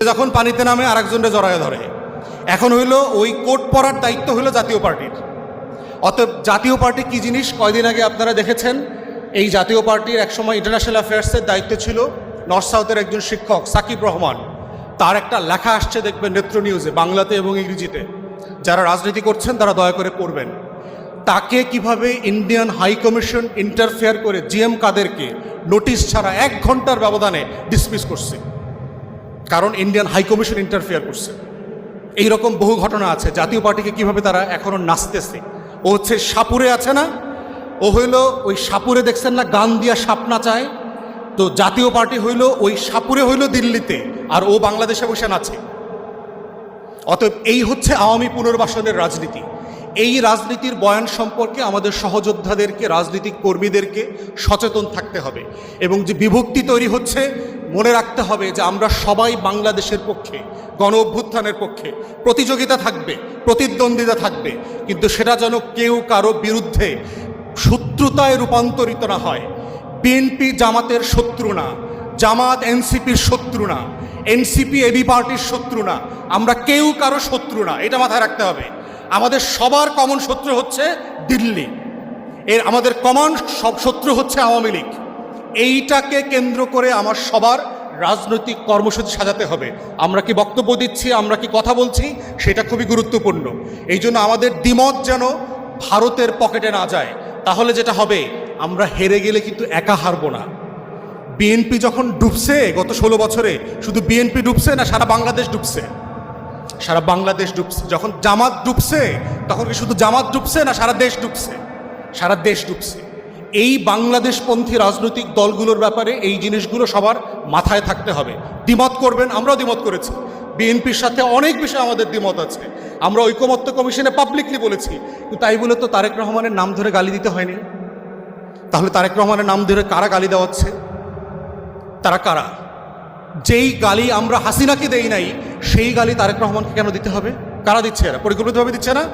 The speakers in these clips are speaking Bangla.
যখন পানিতে নামে আরেকজনকে জড়ায় ধরে। এখন হইল ওই কোট পরার দায়িত্ব হইল জাতীয় পার্টির। অতএব জাতীয় পার্টি কি জিনিস কয়দিন আগে আপনারা দেখেছেন। এই জাতীয় পার্টির একসময় ইন্টারন্যাশনাল অ্যাফেয়ার্সের দায়িত্বে ছিল নর্থ সাউথের একজন শিক্ষক সাকিব রহমান। তার একটা লেখা আসছে দেখবেন নেত্র নিউজে, বাংলাতে এবং ইংরেজিতে। যারা রাজনীতি করছেন তারা দয়া করে পড়বেন। তাকে কিভাবে ইন্ডিয়ান হাই কমিশন ইন্টারফেয়ার করে জিএম কাদেরকে নোটিশ ছাড়া 1 ঘন্টার ব্যবধানে ডিসমিস করছে, কারণ ইন্ডিয়ান হাই কমিশন ইন্টারফেয়ার করছে। এইরকম বহু ঘটনা আছে। জাতীয় পার্টিকে কিভাবে তারা এখনো নাচতেছে। ও হচ্ছে সাপুরে আছে না, ও হইল ওই সাপুরে দেখছেন না গান দিয়া সাপ নাচায়, তো জাতীয় পার্টি হইল ওই সাপুরে হইল দিল্লিতে, আর ও বাংলাদেশে বসে নাচে। অতএব এই হচ্ছে আওয়ামী পুনর্বাসনের রাজনীতি। এই রাজনীতির বয়ান সম্পর্কে আমাদের সহযোদ্ধাদেরকে, রাজনৈতিক কর্মীদেরকে সচেতন থাকতে হবে। এবং যে বিভক্তি তৈরি হচ্ছে, মনে রাখতে হবে যে আমরা সবাই বাংলাদেশের পক্ষে, গণ অভ্যুত্থানের পক্ষে। প্রতিযোগিতা থাকবে, প্রতিদ্বন্দ্বিতা থাকবে, কিন্তু সেটা যেন কেউ কারো বিরুদ্ধে শত্রুতায় রূপান্তরিত না হয়। বিএনপি জামাতের শত্রু না, জামাত এনসিপির শত্রু না, এনসিপি এবি পার্টির শত্রু না, আমরা কেউ কারো শত্রু না, এটা মাথায় রাখতে হবে। আমাদের সবার কমন শত্রু হচ্ছে দিল্লি, আমাদের কমন সব শত্রু হচ্ছে আওয়ামী লীগ। এইটাকে কেন্দ্র করে আমার সবার রাজনৈতিক কর্মসূচি সাজাতে হবে। আমরা কি বক্তব্য দিচ্ছি, আমরা কি কথা বলছি, সেটা খুবই গুরুত্বপূর্ণ। এই জন্য আমাদের দ্বিমত যেন ভারতের পকেটে না যায়। তাহলে যেটা হবে, আমরা হেরে গেলে কিন্তু একা হারবো না। বিএনপি যখন ডুবছে গত 16 বছরে, শুধু বিএনপি ডুবছে না, সারা বাংলাদেশ ডুবছে, সারা বাংলাদেশ ডুবছে। যখন জামাত ডুবছে তখন কি শুধু জামাত ডুবছে না, সারা দেশ ডুবছে, সারা দেশ ডুবছে। এই বাংলাদেশপন্থী রাজনৈতিক দলগুলোর ব্যাপারে এই জিনিসগুলো সবার মাথায় থাকতে হবে। দ্বিমত করবেন, আমরাও দ্বিমত করেছি, বিএনপির সাথে অনেক বিষয়ে আমাদের দ্বিমত আছে। আমরা ঐকমত্য কমিশনে পাবলিকলি বলেছি, কিন্তু তাই বলে তো তারেক রহমানের নাম ধরে গালি দিতে হয়নি। তাহলে তারেক রহমানের নাম ধরে কারা গালি দেওয়াচ্ছে? তারা কারা? যেই গালি আমরা হাসিনাকে দেই নাই, সেই গালি তারেক রহমানকে কেন দিতে হবে? কারা দিচ্ছে? এরা পরিকল্পিতভাবে দিচ্ছে না।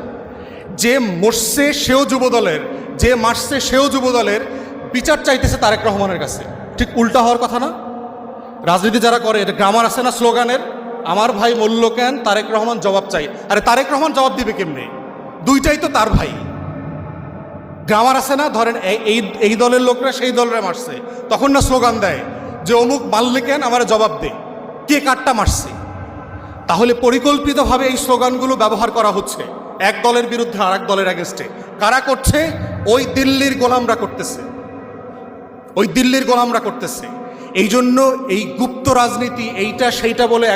যে মরছে সেও যুবদলের, যে মারছে সেও যুবদলের, বিচার চাইতেছে তারেক রহমানের কাছে। ঠিক উল্টা হওয়ার কথা না? রাজনীতি যারা করে, এটা গ্রামার আছে না স্লোগানের, আমার ভাই মূল্য কেন, তারেক রহমান জবাব চাই। আরে তারেক রহমান জবাব দিবে কেমনে? দুইটাই তো তার ভাই। গ্রামার আছে না, ধরেন এই দলের লোকরা সেই দলরে মারছে, তখন না স্লোগান দেয় যে অমুক মারলে কেন, আমার জবাব দে, কে কারটা মারছে। তাহলে পরিকল্পিতভাবে এই স্লোগানগুলো ব্যবহার করা হচ্ছে এক দলের বিরুদ্ধে আর এক দলের এগেনস্টে। কারা করছে? ওই দিল্লির গোলামরা করতেছে, ওই দিল্লির গোলামরা করতেছে। এই জন্য এই গুপ্ত রাজনীতি, এইটা সেইটা বলে